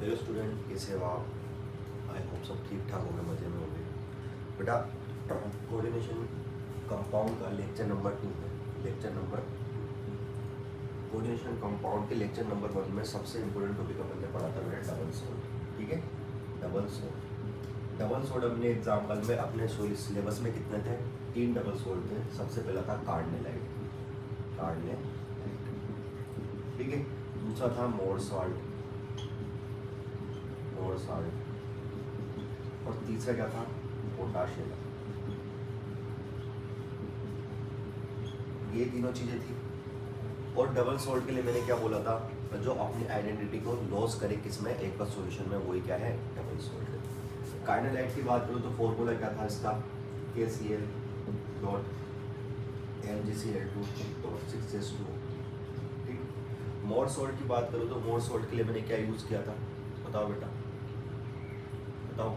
Hello student, कैसे हो आप? आई होप सब ठीक ठाक होंगे, मज़े में होंगे। बेटा, कोऑर्डिनेशन कंपाउंड का लेक्चर नंबर 2 है। लेक्चर नंबर कोऑर्डिनेशन कंपाउंड के लेक्चर नंबर 1 में सबसे इम्पोर्टेंट टॉपिक अपन ने पढ़ा था बेटा डबल सोल्ड। ठीक है, डबल सोल्ड। डबल सोल्ड अपने एग्जाम्पल में अपने सिलेबस में कितने थे? 3 डबल सोल्ड थे। सबसे पहला था कार्डनेलाइट, ठीक है। दूसरा था मोर सॉल्ट, और तीसरा क्या था? पोटाशियम। ये तीनों चीज़ें थी। और डबल सॉल्ट के लिए मैंने क्या बोला था? जो अपनी आइडेंटिटी को लॉस करे किसमें? एक बार सॉल्यूशन में, वही क्या है? Double salt. कार्डनेलाइट की बात करूँ तो फॉर्मूला क्या था इसका? KCl dot MgCl2.6H2। ठीक। मोर सॉल्ट की बात करूँ तो मोर सॉल्ट के लिए मैंने क्या यूज़ किया था? बताओ बेटा, बताओ।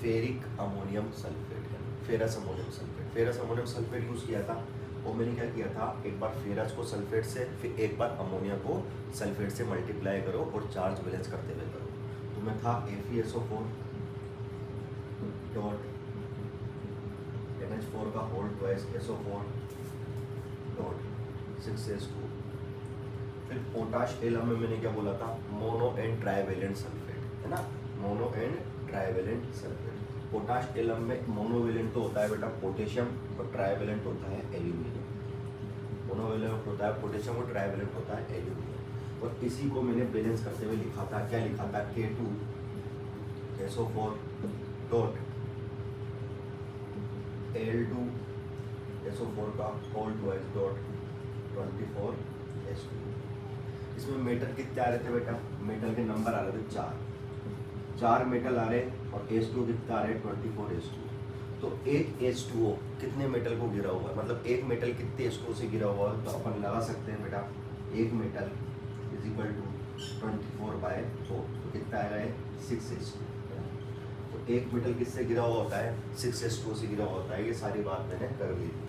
फेरिक अमोनियम सल्फेट है, ferrous ammonium sulphate. Ferrous ammonium sulphate use किया था। और मैंने क्या किया था? एक बार फेरस को सल्फेट से, फिर एक बार अमोनिया को सल्फेट से मल्टीप्लाई करो और चार्ज बैलेंस करते हुए करो। तो मैं था FeSO4 डॉट NH4 का whole twice SO4 dot 6H2। फिर पोटाश एलम में मैंने क्या बोला था? मोनो एंड ट्राइवेलेंट सल्फेट, है ना? Mono and trivalent sulphate. Potash alum में मोनोवेलेंट तो होता है बेटा पोटेशियम, और ट्राइवेलेंट होता है एल्यूमिनियम। मोनोवेलेंट होता है पोटेशियम और ट्राइवेलेंट होता है एल्यूमिनियम। और इसी को मैंने बैलेंस करते हुए लिखा था। क्या लिखा था? K2SO4 डॉट Al2SO4 का होल ट्वाइस डॉट 24H2। इसमें मेटल कितने आ रहे थे बेटा? मेटल के नंबर आ रहे थे 4 मेटल आ रहे, और H2 कितना आ रहे? 24H2। तो एक H2O कितने मेटल को गिरा हुआ है? मतलब एक मेटल कितने H2O से गिरा हुआ है? तो अपन लगा सकते हैं बेटा, एक मेटल इज इक्वल टू 24/4। तो कितना आएगा? 6H2। तो एक मेटल किससे गिरा हुआ होता है? 6H2O से गिरा हुआ होता है। ये सारी बात मैंने कर ली थी,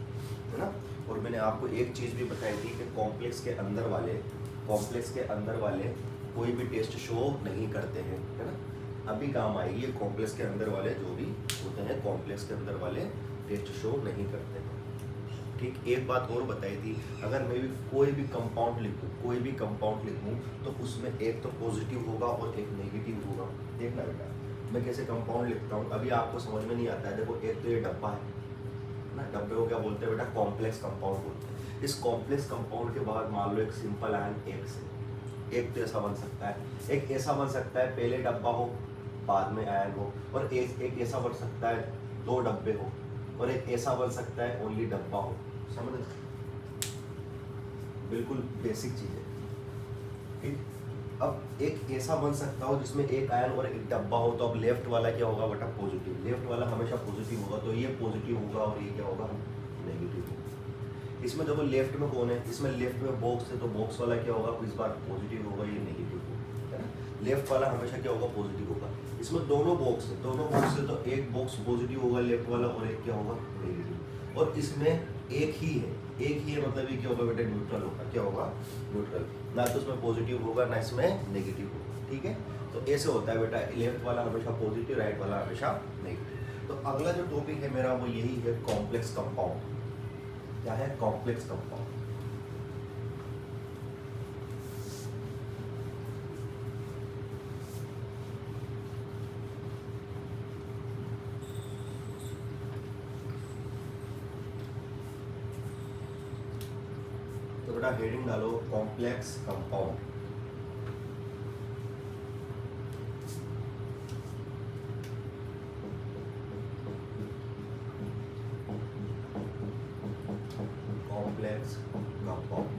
है ना? और मैंने आपको एक चीज़ भी बताई थी कि कॉम्प्लेक्स के अंदर वाले कोई भी टेस्ट शो नहीं करते हैं, है ना? अभी काम आएगी ये कॉम्प्लेक्स के अंदर वाले जो भी होते हैं, कॉम्प्लेक्स के अंदर वाले टेस्ट शो नहीं करते हैं। ठीक। एक बात और बताई थी, अगर मैं भी कोई भी कंपाउंड लिखूं तो उसमें एक तो पॉजिटिव होगा और एक नेगेटिव होगा। देखना बेटा, मैं कैसे कंपाउंड लिखता हूँ अभी आपको समझ में नहीं आता है। देखो, एक तो ये डब्बा है ना, डब्बे को क्या बोलते हैं बेटा? कॉम्प्लेक्स कंपाउंड बोलते हैं। इस कॉम्प्लेक्स कंपाउंड के बाद मान लो एक सिंपल आयन एक तो ऐसा बन सकता है, एक ऐसा बन सकता है पहले डब्बा हो बाद में आयन हो, और एक ऐसा बन सकता है 2 डब्बे हो, और एक ऐसा बन सकता है ओनली डब्बा हो। समझ? बिल्कुल बेसिक चीज है। ठीक। अब एक ऐसा बन सकता हो जिसमें एक आयन और एक डब्बा हो, तो अब लेफ्ट वाला क्या होगा बेटा? पॉजिटिव। लेफ्ट वाला हमेशा पॉजिटिव होगा, तो ये पॉजिटिव होगा और ये क्या होगा? नेगेटिव होगा। इसमें देखो लेफ्ट में कौन है? इसमें लेफ्ट में बॉक्स है, तो बॉक्स वाला क्या होगा? इस बार पॉजिटिव होगा, ये नेगेटिव होगा, है ना? लेफ्ट वाला हमेशा क्या होगा? पॉजिटिव होगा। इसमें दोनों बॉक्स है, तो एक बॉक्स पॉजिटिव होगा लेफ्ट वाला, और एक क्या होगा? नेगेटिव। और इसमें एक ही है, मतलब ये क्या होगा बेटा? न्यूट्रल होगा। क्या होगा? न्यूट्रल। ना तो इसमें पॉजिटिव होगा ना इसमें नेगेटिव होगा। ठीक है, तो ऐसे होता है बेटा, लेफ्ट वाला हमेशा पॉजिटिव, राइट वाला हमेशा नेगेटिव। तो अगला जो टॉपिक है मेरा वो यही है, कॉम्प्लेक्स कंपाउंड। क्या है? Complex compound. तो बेटा हेडिंग डालो कॉम्प्लेक्स कंपाउंड। कॉम्प्लेक्स कंपाउंड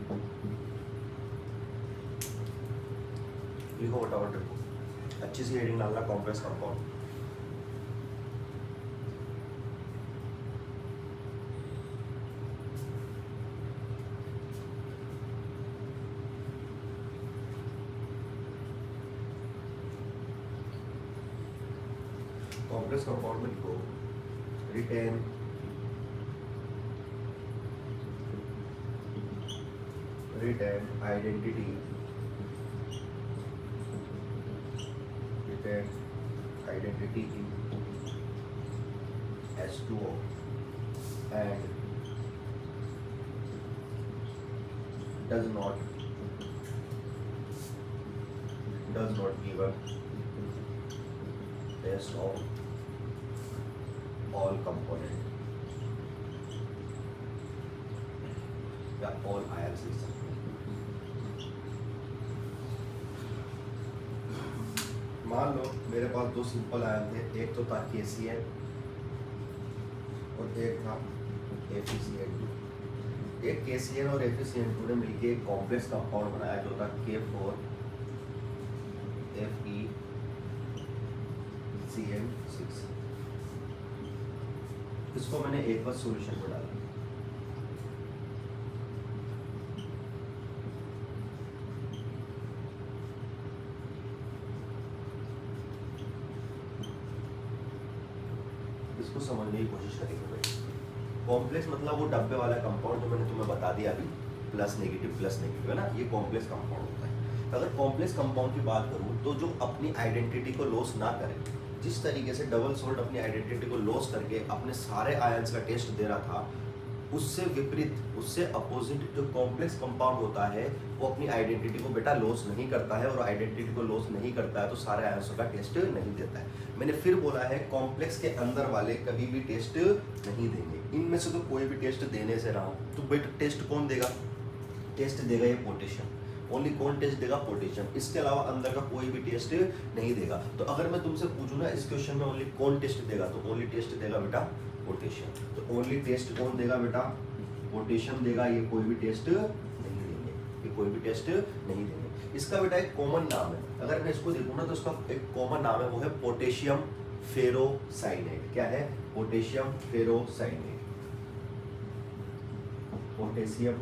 लिखो फटाफट, लिखो अच्छी सी हेडिंग डालना, कॉम्प्लेक्स कंपाउंड। कॉम्प्लेक्स कंपाउंड में लिखो written identity obtained identity in H2O and does not give a test of all component या all ions लिख सकते हैं। मान लो मेरे पास दो सिंपल आयन थे, एक तो था KCl और एक था FeCl2। एक KCl और FeCl2 ने मिलकर एक कॉम्प्लेक्स कंपाउंड बनाया जो था K4FeCl6। इसको मैंने एक बार सॉल्यूशन में डाला, इसको समझने की कोशिश करेंगे भाई। कॉम्प्लेक्स मतलब वो डब्बे वाला कंपाउंड जो मैंने तुम्हें बता दिया अभी, प्लस नेगेटिव है ना, ये कॉम्प्लेक्स कंपाउंड होता है। अगर कॉम्प्लेक्स कंपाउंड की बात करूँ तो जो अपनी आइडेंटिटी को लॉस ना करे, जिस तरीके से डबल सॉल्ट अपनी आइडेंटिटी को लॉस करके अपने सारे आयंस का टेस्ट दे रहा था, उससे विपरीत, उससे अपोजिट जो कॉम्प्लेक्स कंपाउंड होता है वो अपनी आइडेंटिटी को बेटा लॉस नहीं करता है, और आइडेंटिटी को लॉस नहीं करता है तो सारे आयंसों का टेस्ट नहीं देता है। मैंने फिर बोला है कॉम्प्लेक्स के अंदर वाले कभी भी टेस्ट नहीं देंगे। इनमें से तो कोई भी टेस्ट देने से रहा तो बेटा टेस्ट कौन देगा? टेस्ट देगा ये पोटेशियम। ओनली कौन टेस्ट देगा? पोटेशियम। इसके अलावा अंदर का कोई भी टेस्ट नहीं देगा। तो अगर मैं तुमसे पूछूं ना इस क्वेश्चन में ओनली कौन टेस्ट देगा, तो ओनली टेस्ट देगा बेटा पोटेशियम। तो ओनली टेस्ट कौन देगा बेटा? पोटेशियम देगा। ये कोई भी टेस्ट नहीं देंगे, ये कोई भी टेस्ट नहीं देंगे। इसका बेटा एक कॉमन नाम है, अगर मैं इसको देखूँ ना तो इसका एक कॉमन नाम है, वो है पोटेशियम फेरोसाइनेट। क्या है? Potassium ferrocyanate. Potassium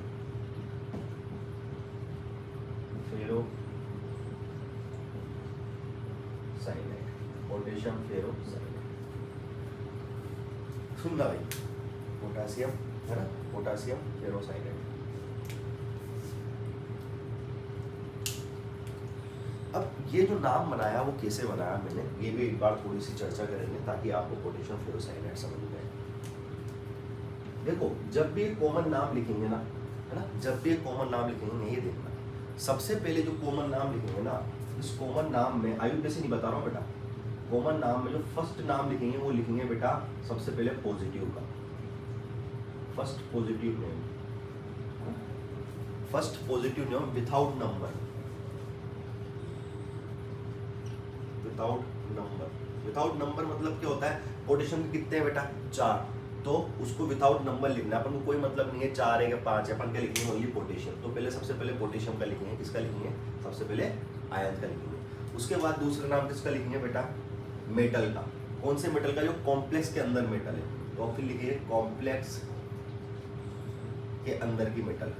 ferrocyanate, potassium ferrocyanate. सुनना भाई, पोटेशियम है ना, पोटेशियम फेरोसाइनेट। अब ये जो नाम बनाया वो कैसे बनाया मैंने, ये भी एक बार थोड़ी सी चर्चा करेंगे ताकि आपको पोटेशियम फेरोसाइनेट समझ में आए। देखो जब भी कॉमन नाम लिखेंगे ना, है ना, जब भी कॉमन नाम लिखेंगे ये देखना, सबसे पहले जो कॉमन नाम लिखेंगे ना, इस कॉमन नाम में आयुर्वेद से नहीं बता रहा हूँ बेटा, कॉमन नाम में जो फर्स्ट नाम लिखेंगे वो लिखेंगे बेटा सबसे पहले पॉजिटिव का। First positive name, first positive name without number, without number. Without number मतलब क्या होता है? पोटेशियम कितने हैं बेटा? 4, तो उसको विदाउट नंबर लिखना। अपन को कोई मतलब नहीं है 4 है या 5 है, अपन क्या लिखेंगे? Only potassium. तो पहले सबसे पहले पोटेशियम का लिखेंगे। किसका लिखेंगे? सबसे पहले आयन का लिखेंगे। उसके बाद दूसरा नाम किसका लिखेंगे बेटा? मेटल का। कौन से मेटल का? जो कॉम्प्लेक्स के अंदर मेटल है, तो फिर लिखिए कॉम्प्लेक्स के अंदर की मेटल।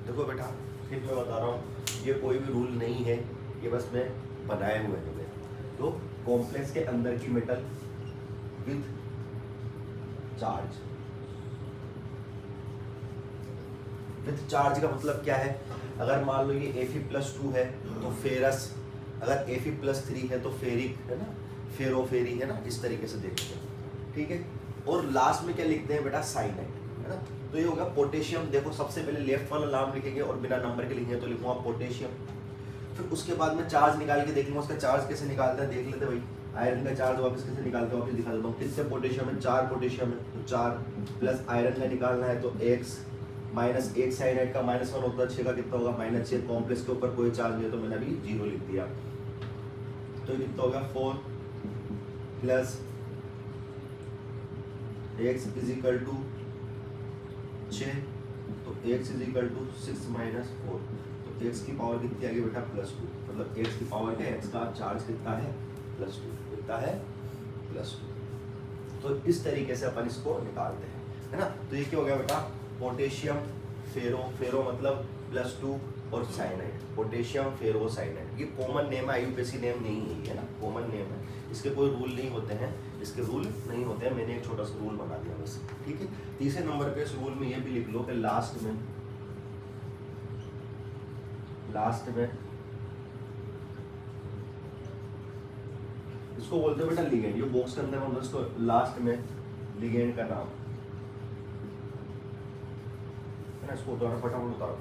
देखो बेटा फिर मैं बता रहा हूँ, ये कोई भी रूल नहीं है, ये बस मैं बनाए हुए हैं। तो कॉम्प्लेक्स के अंदर की metal with charge. With charge का मतलब क्या है? अगर मान लो ये Fe+2 है तो फेरस, अगर Fe+3 है तो फेरिक, है ना, फेरोफेरी, है ना, इस तरीके से देखते हैं। ठीक है। और लास्ट में क्या लिखते हैं बेटा? साइनाइड, है ना। तो ये होगा पोटेशियम। देखो सबसे पहले लेफ्ट वाला नाम लिखेंगे और बिना नंबर के लिखेंगे तो लिखूंगा पोटेशियम। फिर उसके बाद में चार्ज निकाल के देख लूंगा, उसका चार्ज कैसे निकालते हैं देख लेते भाई। आयरन का चार्ज वापस कैसे निकालते हैं वापस दिखा देता हूँ। कितने पोटेशियम है? 4 पोटेशियम है, तो 4 प्लस आयरन का निकालना है तो x माइनस 1 साइनाइड का -1 होता है, 6 का कितना होगा? -6। कॉम्प्लेक्स के ऊपर कोई चार्ज नहीं है तो मैंने अभी 0 लिख दिया, तो ये कितना होगा? 4 plus x is equal to 6, तो x is equal to 6 minus 4, तो x की पावर कितनी आ गई बेटा? +2। मतलब x की पावर क्या है? x का चार्ज कितना है? +2। कितना है? +2। तो इस तरीके से अपन इसको निकालते हैं, है ना। तो ये क्या हो गया बेटा? पोटेशियम फेरो, फेरो मतलब +2 और साइनाइड, पोटेशियम फेरोसाइनाइड। ये कॉमन नेम है, आईयूपीएसी नेम नहीं है ये ना, कॉमन नेम है, इसके कोई रूल नहीं होते हैं, इसके रूल नहीं होते हैं, मैंने एक छोटा सा रूल बना दिया बस, ठीक है। तीसरे नंबर पे इस रूल में ये भी लिख लो कि लास्ट में इसको बोलते हैं बेटा लिगेंड, ये बॉक्स के अंदर हम इसको लास्ट में लिगेंड का नाम है ना, इसको उतारो फटाफट उतारो।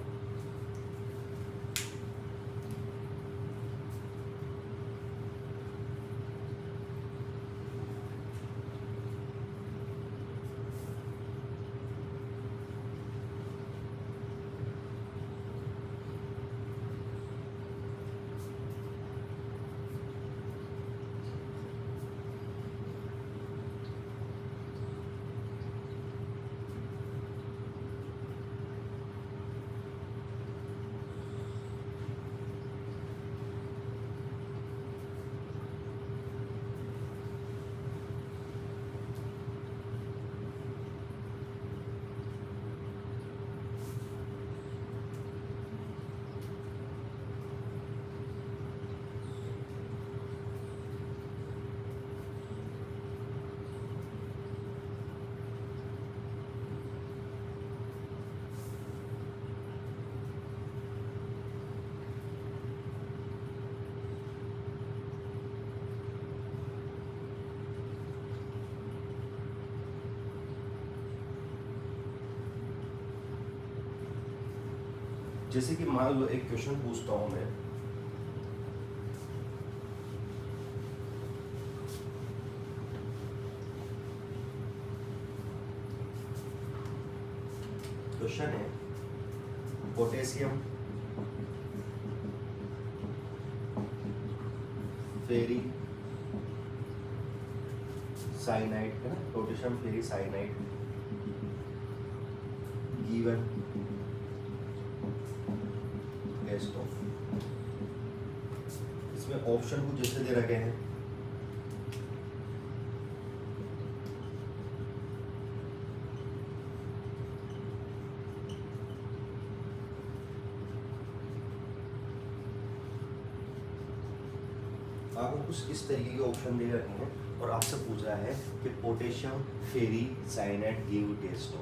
जैसे कि मान लो एक क्वेश्चन पूछता हूं मैं, क्वेश्चन है पोटेशियम फेरी साइनाइड है ना, potassium ferricyanide given test of, इसमें ऑप्शन कुछ जैसे दे रखे हैं, आपको कुछ इस तरीके के ऑप्शन दे रखे हैं और आपसे पूछा है कि potassium ferricyanide give test of.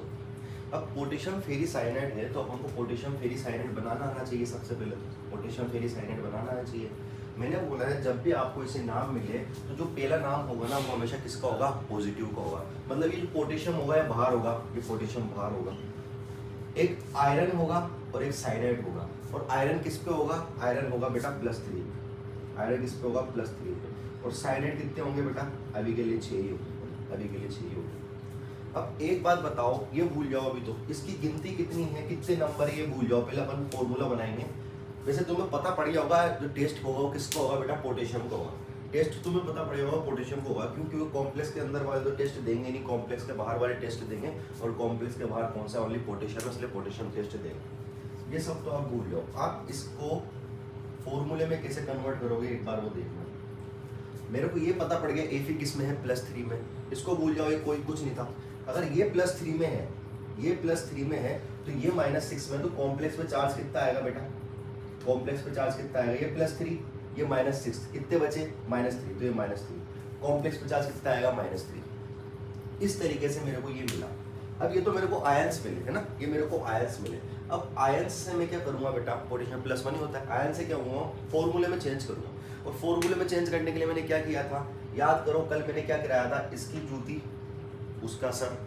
अब पोटेशियम फेरी साइनाइड है तो हमको पोटेशियम फेरी साइनाइड बनाना आना चाहिए, सबसे पहले पोटेशियम फेरी साइनाइड बनाना आना चाहिए। मैंने बोला है जब भी आपको इसे नाम मिले तो जो पहला नाम होगा ना वो हमेशा किसका होगा, पॉजिटिव का होगा। मतलब ये जो पोटेशियम होगा ये बाहर होगा, ये पोटेशियम बाहर होगा, एक आयरन होगा और एक साइनाइड होगा। और आयरन किस पे होगा, आयरन होगा बेटा +3, आयरन किस पे होगा +3 पे, और साइनाइड कितने होंगे बेटा, अभी के लिए 6 ही होंगे, अभी के लिए 6 ही होंगे। अब एक बात बताओ, ये भूल जाओ अभी तो, इसकी गिनती कितनी है, कितने नंबर है ये भूल जाओ, पहले अपन फॉर्मूला बनाएंगे। वैसे तुम्हें पता पड़ गया होगा जो टेस्ट होगा वो किसका होगा बेटा, पोटेशियम का होगा। टेस्ट तुम्हें पता पड़ होगा पोटेशियम का होगा, क्योंकि वो कॉम्प्लेक्स के अंदर वाले तो टेस्ट देंगे नहीं, कॉम्प्लेक्स के बाहर वाले टेस्ट देंगे, और कॉम्प्लेक्स के बाहर कौन सा, ओनली पोटेशियम, इसलिए पोटेशियम टेस्ट देंगे। ये सब तो आप भूल जाओ। आप इसको फॉर्मूले में कैसे कन्वर्ट करोगे एक बार वो देखना। मेरे को ये पता पड़ गया एफी किस में है, +3 में, इसको भूल जाओ, ये कोई कुछ नहीं था। अगर ये +3 में है, ये +3 में है तो ये -6 में, तो कॉम्प्लेक्स पे चार्ज कितना आएगा बेटा, कॉम्प्लेक्स पे चार्ज कितना आएगा, ये +3 ये -6, कितने बचे -3, तो ये -3, कॉम्प्लेक्स पे चार्ज कितना आएगा -3। इस तरीके से मेरे को ये मिला। अब ये तो मेरे को आयंस मिले है ना, ये मेरे को आयंस मिले। अब आयंस से मैं क्या करूंगा बेटा, पोटेशियम +1 ही होता है, आयन से क्या हुआ, फॉर्मूले में चेंज करूंगा। और फॉर्मूले में चेंज करने के लिए मैंने क्या किया था, याद करो कल मैंने क्या कराया था, इसकी जूती उसका सर,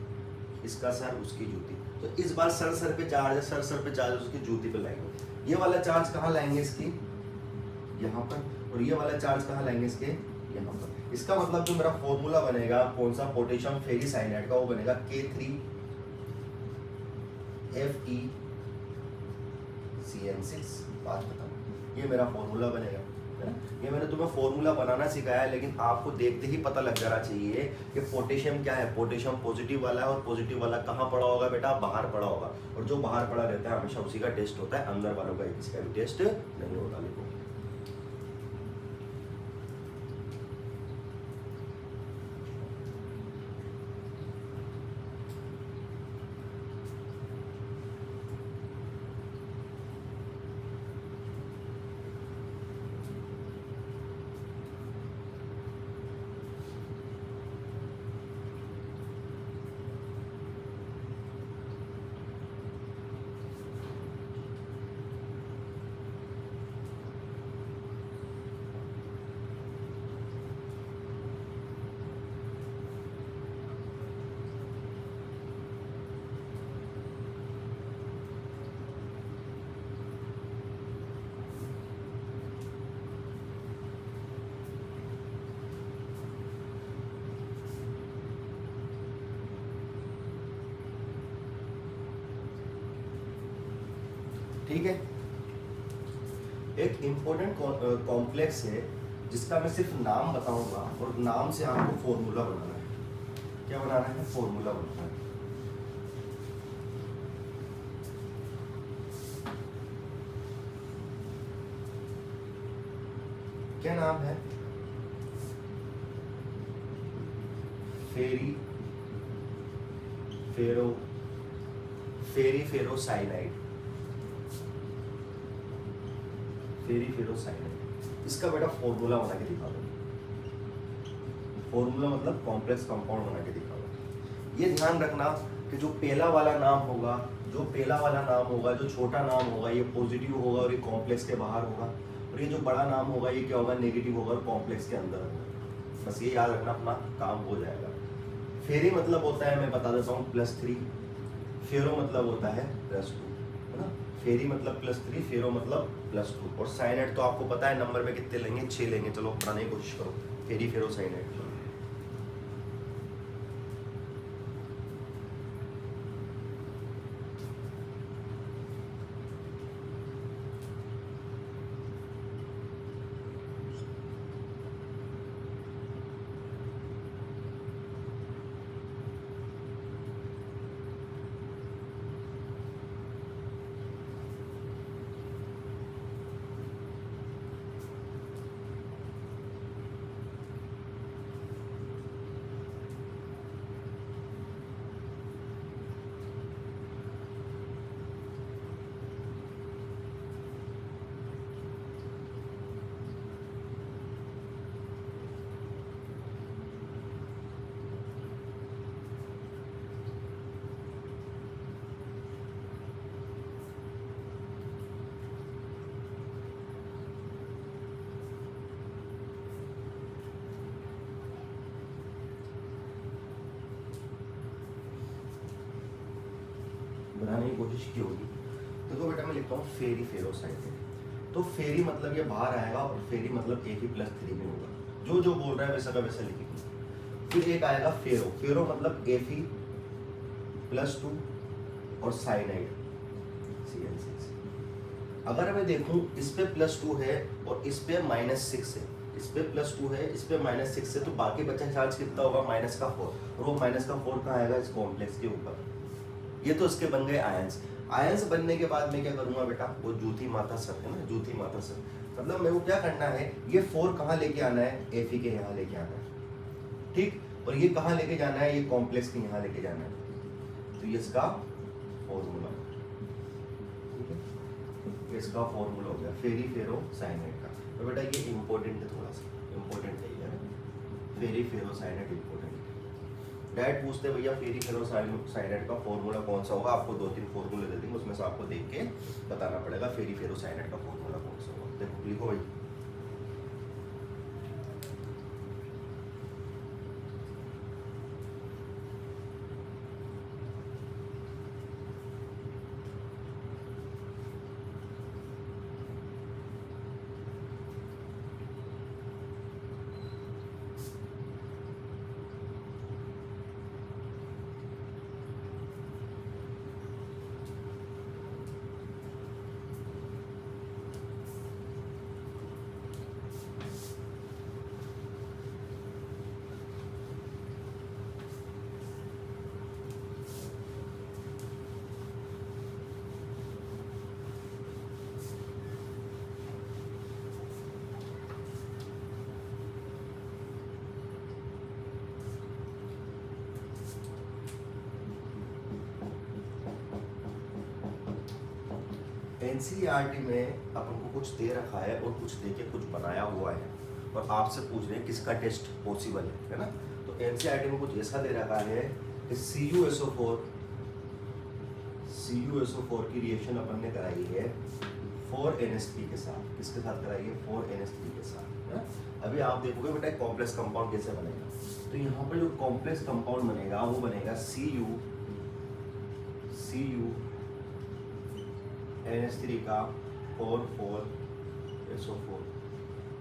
इसका सर उसकी जूती। तो इस बार सर पे चार्ज है, सर पे चार्ज उसकी जूती पे लाएंगे। ये वाला चार्ज कहाँ लाएंगे, इसकी यहाँ पर, और ये वाला चार्ज कहाँ लाएंगे, इसके यहाँ पर। इसका मतलब जो मेरा फॉर्मूला बनेगा कौन सा, पोटेशियम फेरी साइनाइड का, वो बनेगा K3FeCN6। बात खत्म, ये मेरा फॉर्मूला बनेगा, है ना। ये मैंने तुम्हें फॉर्मूला बनाना सिखाया है, लेकिन आपको देखते ही पता लग जाना चाहिए कि पोटेशियम क्या है। पोटेशियम पॉजिटिव वाला है, और पॉजिटिव वाला कहाँ पड़ा होगा बेटा, बाहर पड़ा होगा, और जो बाहर पड़ा रहता है हमेशा उसी का टेस्ट होता है, अंदर वालों का किसी का भी टेस्ट नहीं होता। लिखो ठीक है। एक इम्पोर्टेंट कॉम्प्लेक्स है जिसका मैं सिर्फ नाम बताऊंगा और नाम से आपको फॉर्मूला बनाना है। क्या बनाना है? फॉर्मूला बनाना है। क्या नाम है? फेरी फेरो फेरीफेरोसाइनाइड। फेरीफेरोसाइनाइड इसका बेटा फॉर्मूला बना के दिखा दो। फॉर्मूला मतलब कॉम्प्लेक्स कंपाउंड बना के दिखा दो। ये ध्यान रखना कि जो पहला वाला नाम होगा, जो छोटा नाम होगा ये पॉजिटिव होगा और ये कॉम्प्लेक्स के बाहर होगा, और ये जो बड़ा नाम होगा ये क्या होगा? नेगेटिव होगा और कॉम्प्लेक्स के अंदर होगा। बस ये याद रखना, अपना काम हो जाएगा। फेरी मतलब होता है, मैं बता देता हूँ, +3। फेरो मतलब होता है +2, है ना। फेरी मतलब +3, फेरो मतलब +2। और साइनाइड तो आपको पता है नंबर में कितने लेंगे? 6 लेंगे। चलो बनाने की कोशिश करो फेरी फेरो साइनाइड। बनाने की कोशिश की होगी। देखो बेटा मैं लिखता हूँ फेरी फेरोसाइनाइड। तो फेरी मतलब ये बाहर आएगा और फेरी मतलब Fe+3 में होगा। जो जो बोल रहा है वैसा का वैसा लिखेंगे। फिर एक आएगा फेरो। फेरो मतलब Fe+2 और साइनाइड CN6। अगर मैं देखूं इस पे +2 है और इस पे -6 है, इस पे +2 है, इस पे -6 है, तो बाकी बचा चार्ज कितना होगा? -4। और वो -4 कहाँ आएगा? इस कॉम्प्लेक्स के ऊपर। ये तो इसके बन गए आयंस। आयंस बनने के बाद मैं क्या करूंगा बेटा? वो जूथी माता सर है ना, जूथी माता सर मतलब मेरे को क्या करना है? ये 4 कहाँ लेके आना है? Fe के यहाँ लेके आना है, ठीक। और ये कहाँ लेके जाना है? ये कॉम्प्लेक्स के यहाँ लेके जाना है। तो ये इसका फॉर्मूला, ठीक है, इसका फॉर्मूला हो गया फेरी फेरो साइनाइड का। तो बेटा ये इंपॉर्टेंट है, थोड़ा सा इंपॉर्टेंट है ना, फेरी फेरो साइनाइड इंपॉर्टेंट। डायरेक्ट पूछते भैया फेरी फेरो साइनाइड का फॉर्मूला कौन सा होगा? आपको 2-3 फॉर्मूले दे देंगे, उसमें से आपको देख के बताना पड़ेगा फेरी फेरो साइनाइड का फॉर्मूला कौन सा होगा। देखो लिखो भाई। एनसीईआरटी में अपन को कुछ दे रखा है और कुछ दे के कुछ बनाया हुआ है और आपसे पूछ रहे हैं किसका टेस्ट पॉसिबल है ना। तो एनसीईआरटी में कुछ ऐसा दे रखा है कि CuSO4 की रिएक्शन अपन ने कराई है 4NH3 के साथ। किसके साथ कराई है? 4NH3 के साथ, है ना। अभी आप देखोगे बेटा कॉम्प्लेक्स कंपाउंड कैसे बनेगा। तो यहाँ पर जो कॉम्प्लेक्स कंपाउंड बनेगा वो बनेगा NH3 का 4,4SO4,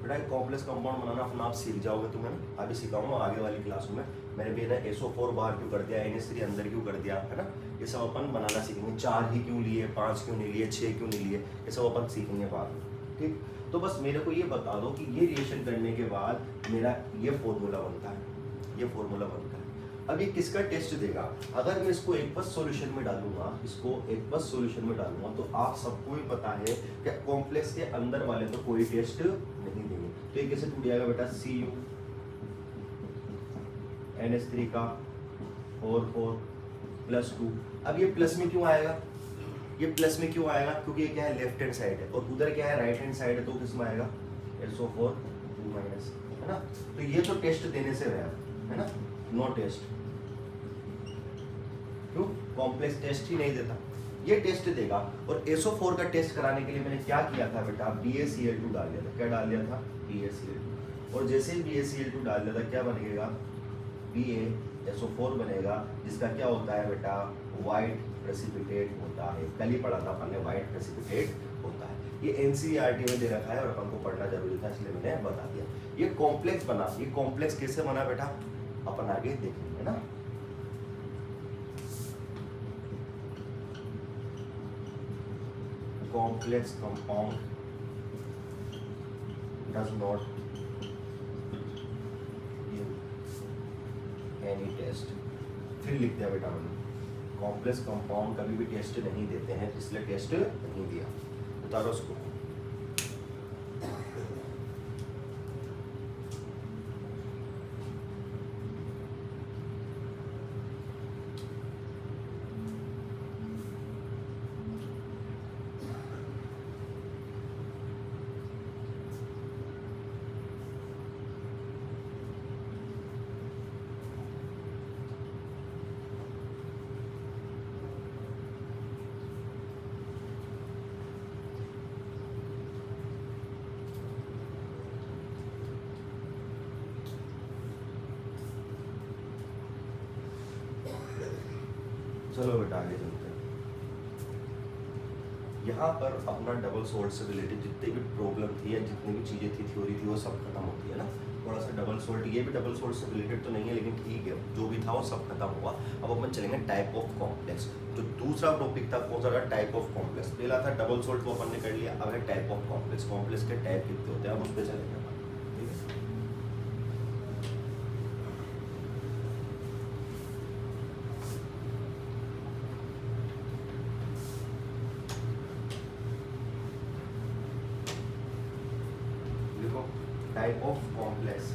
बेटा कॉम्प्लेक्स कंपाउंड बनाना अपना आप सीख जाओगे, तुम्हें ना अभी सिखाऊंगा आगे वाली क्लासों में। मैंने भी ना SO4 बाहर क्यों कर दिया, NH3 अंदर क्यों कर दिया, है ना, ये सब अपन बनाना सीखेंगे। 4 ही क्यों लिए, 5 क्यों नहीं लिए, 6 क्यों नहीं लिए, ये सब अपन सीखेंगे बाद में, ठीक। तो बस मेरे को ये बता दो कि ये रिएक्शन करने के बाद मेरा ये फॉर्मूला बनता है, ये फॉर्मूला बनता है। अब ये किसका टेस्ट देगा, अगर मैं इसको एकवच सॉल्यूशन में डालूंगा, इसको एकवच सॉल्यूशन में डालूंगा, तो आप सबको ही पता है कि कॉम्प्लेक्स के अंदर वाले तो कोई टेस्ट नहीं देंगे। तो ये कैसे टूट जाएगा बेटा, Cu NH3 का 4 प्लस 2। अब ये प्लस में क्यों आएगा, ये प्लस में क्यों आएगा, क्योंकि ये क्या है, लेफ्ट हैंड साइड है, और उधर क्या है, राइट हैंड साइड है, तो किस में आएगा, SO4 2 माइनस, है ना। तो ये तो टेस्ट देने से रहा है ना, नो टेस्ट, क्यों, कॉम्प्लेक्स टेस्ट ही नहीं देता, ये टेस्ट देगा। और SO4 का टेस्ट कराने के लिए मैंने क्या किया था बेटा, BaCl2 डाल दिया था, क्या डाल दिया था, BaCl2, और जैसे ही BaCl2 डाल दिया था क्या बनेगा, BaSO4 बनेगा, जिसका क्या होता है बेटा, वाइट प्रेसिपिटेट होता है। कल ही पढ़ा था अपन ने, वाइट प्रेसिपिटेट होता है। ये NCERT में दे रखा है और अपन को पढ़ना जरूरी था, इसलिए मैंने बता दिया। ये कॉम्प्लेक्स बना, ये कॉम्प्लेक्स कैसे बना बेटा, अपन आगे देखेंगे ना। Complex compound does not give any test. फिर लिख दिया बेटा मैंने, कॉम्प्लेक्स कंपाउंड कभी भी टेस्ट नहीं देते हैं, इसलिए टेस्ट नहीं दिया, उतारो उसको। चलो बेटा आगे चलते हैं। यहाँ पर अपना डबल सोल्ट से रिलेटेड जितनी भी प्रॉब्लम थी या जितनी भी चीज़ें थी, थ्योरी थी, वो सब खत्म होती है ना। थोड़ा सा डबल सोल्ट, ये भी डबल सोल्ट से रिलेटेड तो नहीं है, लेकिन ठीक है, जो भी था वो सब खत्म हुआ। अब अपन चलेंगे टाइप ऑफ कॉम्प्लेक्स। जो दूसरा टॉपिक था कौन सा था, टाइप ऑफ कॉम्प्लेक्स। पहला था डबल सोल्ट, वो अपन ने कर लिया। अब है टाइप ऑफ कॉम्प्लेक्स, कॉम्प्लेक्स के टाइप कितने होते हैं, अब उस पर चलेंगे अपन, ठीक है। टाइप ऑफ कॉम्प्लेक्स,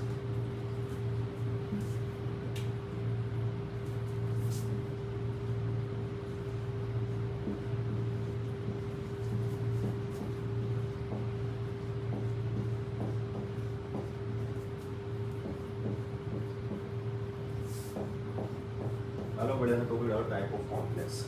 हेलो बढ़िया से टॉपिक डालो, टाइप ऑफ कॉम्प्लेक्स।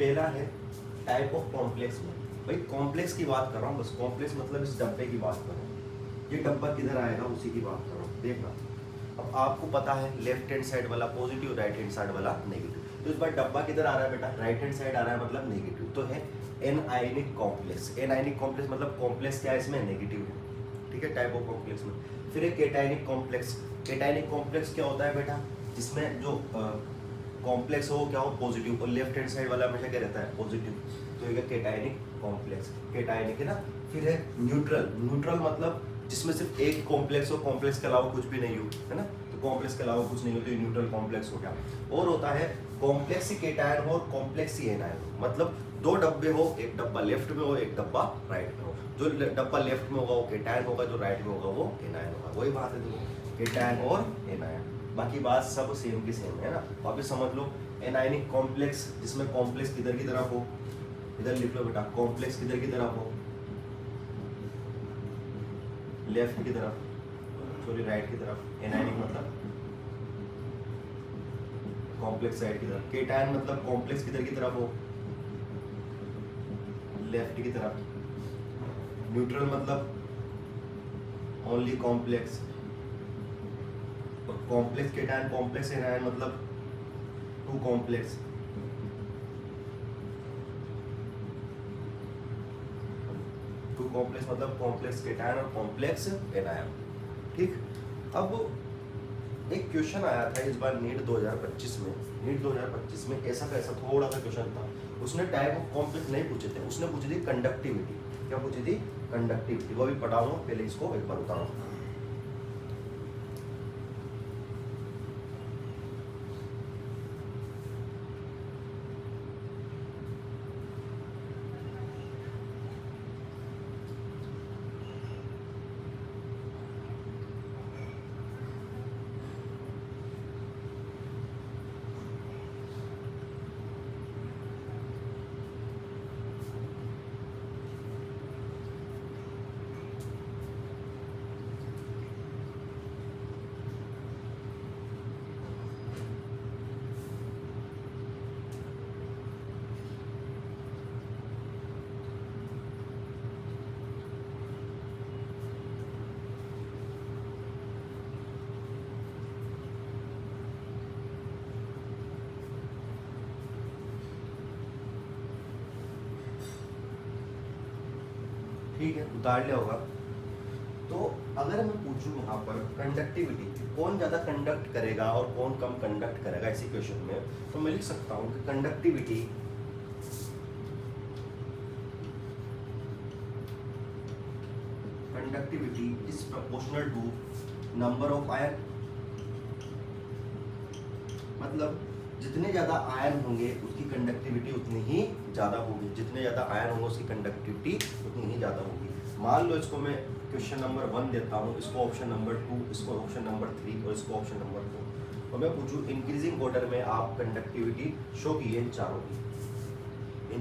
पहला है टाइप ऑफ कॉम्प्लेक्स में, भाई कॉम्प्लेक्स की बात कर रहा हूँ बस, कॉम्प्लेक्स मतलब इस डब्बे की बात कर रहा हूँ, ये डब्बा किधर आएगा उसी की बात कर रहा हूँ। देखना अब आपको पता है लेफ्ट हैंड साइड वाला पॉजिटिव, राइट हैंड साइड वाला नेगेटिव, तो इस बार डब्बा किधर आ रहा है बेटा, राइट हैंड साइड आ रहा है मतलब नेगेटिव, तो है an ionic complex. An ionic complex मतलब कॉम्प्लेक्स क्या है इसमें, नेगेटिव है, ठीक है, टाइप ऑफ कॉम्प्लेक्स में। फिर एक केटायनिक कॉम्प्लेक्स। केटायनिक कॉम्प्लेक्स क्या होता है बेटा, जिसमें जो कॉम्प्लेक्स हो क्या हो, पॉजिटिव, और लेफ्ट हैंड साइड वाला हमेशा क्या रहता है, पॉजिटिव, तो ये केटायनिक कॉम्प्लेक्स, केटायनिक है ना। फिर है न्यूट्रल। न्यूट्रल मतलब जिसमें सिर्फ एक कॉम्प्लेक्स हो, कॉम्प्लेक्स के अलावा कुछ भी नहीं हो, है ना, तो कॉम्प्लेक्स के अलावा कुछ नहीं हो तो ये न्यूट्रल कॉम्प्लेक्स हो गया। और होता है कॉम्प्लेक्स ही केटायन हो और कॉम्प्लेक्स ही एनायन हो, मतलब दो डब्बे हो, एक डब्बा लेफ्ट में हो एक डब्बा राइट में हो, जो डब्बा लेफ्ट में होगा वो केटायन होगा, जो राइट में होगा वो एनायन होगा। वही बात है देखो, केटायन और एनायन, बाकी बात सब सेम की सेम है ना। वापस समझ लो, एनायनिक कॉम्प्लेक्स जिसमें कॉम्प्लेक्स किधर की तरफ हो, इधर लिख लो बेटा, कॉम्प्लेक्स किधर की तरफ हो, लेफ्ट की तरफ, सॉरी राइट की तरफ। एनायनिक मतलब कॉम्प्लेक्स साइड की तरफ। केटायन मतलब कॉम्प्लेक्स किधर की तरफ हो, लेफ्ट की तरफ। न्यूट्रल मतलब ओनली कॉम्प्लेक्स, और कॉम्प्लेक्स केटायन कॉम्प्लेक्स एनायन मतलब टू कॉम्प्लेक्स। टू कॉम्प्लेक्स मतलब कॉम्प्लेक्स केटायन और कॉम्प्लेक्स एनायन, ठीक। अब एक क्वेश्चन आया था इस बार नीट 2025 में, नीट 2025 में ऐसा कैसा थोड़ा सा क्वेश्चन था, उसने टाइप ऑफ कॉम्प्लेक्स नहीं पूछे थे, उसने पूछी थी कंडक्टिविटी। क्या पूछी थी, कंडक्टिविटी। वो भी पढ़ाऊंगा, पहले इसको एक बार उतारो। ठीक है, उतार लिया होगा। तो अगर मैं पूछूं यहाँ पर कंडक्टिविटी, कौन ज़्यादा कंडक्ट करेगा और कौन कम कंडक्ट करेगा इसी क्वेश्चन में, तो मैं लिख सकता हूँ कि conductivity is proportional to number of ion, मतलब जितने ज़्यादा आयन होंगे उसकी कंडक्टिविटी उतनी ही ज़्यादा होगी, जितने ज़्यादा आयन होंगे उसकी कंडक्टिविटी उतनी ही ज़्यादा होगी। मान लो इसको मैं क्वेश्चन नंबर 1 देता हूँ, इसको ऑप्शन नंबर 2, इसको ऑप्शन नंबर 3 और इसको ऑप्शन नंबर 4, और मैं पूछूँ इंक्रीजिंग ऑर्डर में आप कंडक्टिविटी शो कीजिए इन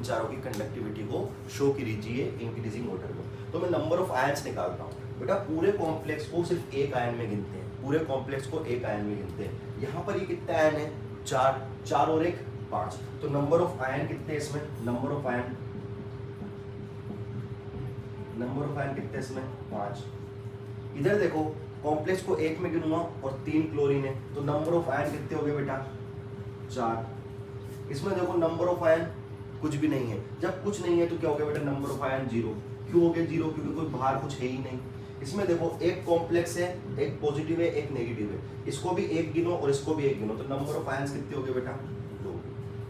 चारों की कंडक्टिविटी को शो कीजिए इंक्रीजिंग ऑर्डर में। तो मैं नंबर ऑफ आयन्स निकालता हूँ बेटा, पूरे कॉम्प्लेक्स को सिर्फ एक आयन में गिनते हैं, पूरे कॉम्प्लेक्स को एक आयन में गिनते हैं। यहाँ पर ये कितने आयन है, 4 और 1 5, तो नंबर ऑफ आयन कितने इसमें, नंबर ऑफ आयन कितने इसमें 5। इधर देखो कॉम्प्लेक्स को एक में गिनूंगा और 3 क्लोरीन है, तो नंबर ऑफ आयन कितने हो गए बेटा 4। इसमें देखो नंबर ऑफ आयन कुछ भी नहीं है, जब कुछ नहीं है तो क्या हो गया बेटा नंबर ऑफ आयन 0। क्यों हो गया 0, क्योंकि कोई बाहर कुछ है ही नहीं। इसमें देखो एक कॉम्प्लेक्स है, एक पॉजिटिव है एक नेगेटिव है, इसको भी एक गिनो और इसको भी एक गिनो, तो नंबर ऑफ आयन्स कितने हो गए बेटा 2।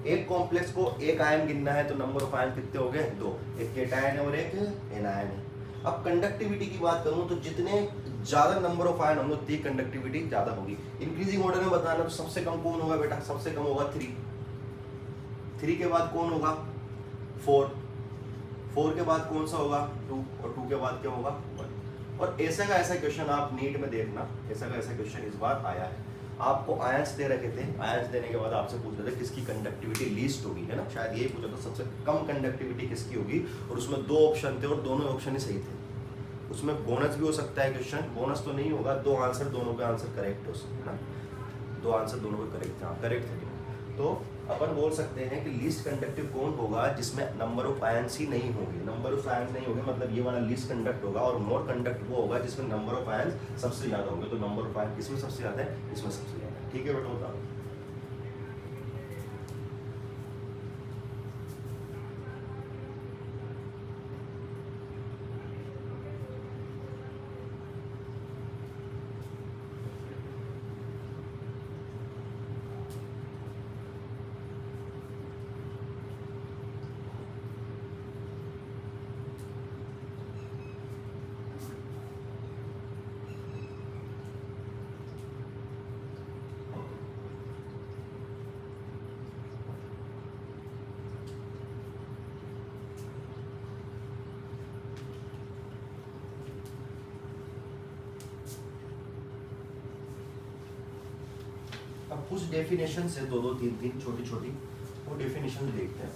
एक कॉम्प्लेक्स को एक आयन गिनना है तो नंबर ऑफ आयन कितने हो गए 2, एक केटायन है और एक एनायन है। अब कंडक्टिविटी की बात करूं तो जितने ज्यादा नंबर ऑफ आयन होंगे उतनी कंडक्टिविटी ज्यादा होगी। इंक्रीजिंग ऑर्डर में बताना तो सबसे कम कौन होगा बेटा, सबसे कम होगा 3 के बाद कौन होगा 4 के बाद कौन सा होगा 2 और 2 के बाद क्या होगा 1। और ऐसा का ऐसा क्वेश्चन आप नीट में देखना, ऐसा का ऐसा क्वेश्चन इस बार आया है। आपको आयंस दे रखे थे, आयंस देने के बाद आपसे पूछ रहे थे किसकी कंडक्टिविटी लीस्ट होगी, है ना, शायद यही पूछा था सबसे कम कंडक्टिविटी किसकी होगी, और उसमें 2 ऑप्शन थे और दोनों ऑप्शन ही सही थे। उसमें बोनस भी हो सकता है क्वेश्चन, बोनस तो नहीं होगा, 2 आंसर दोनों के आंसर करेक्ट हो सकते हैं ना, 2 आंसर दोनों के करेक्ट थे, करेक्ट थे। तो अपन बोल सकते हैं कि लीस्ट कंडक्टिव कौन होगा जिसमें नंबर ऑफ आयंस ही नहीं होंगे। नंबर ऑफ आयंस नहीं होंगे मतलब ये वाला लीस्ट कंडक्ट होगा, और मोर कंडक्ट वो होगा जिसमें नंबर ऑफ आयंस सबसे ज्यादा होंगे। तो नंबर ऑफ आयंस किसमें सबसे ज्यादा है, इसमें सबसे ज्यादा है। ठीक है बेटा, बताओ। अब कुछ डेफिनेशन है, दो दो तीन तीन छोटी छोटी, वो डेफिनेशन देखते हैं।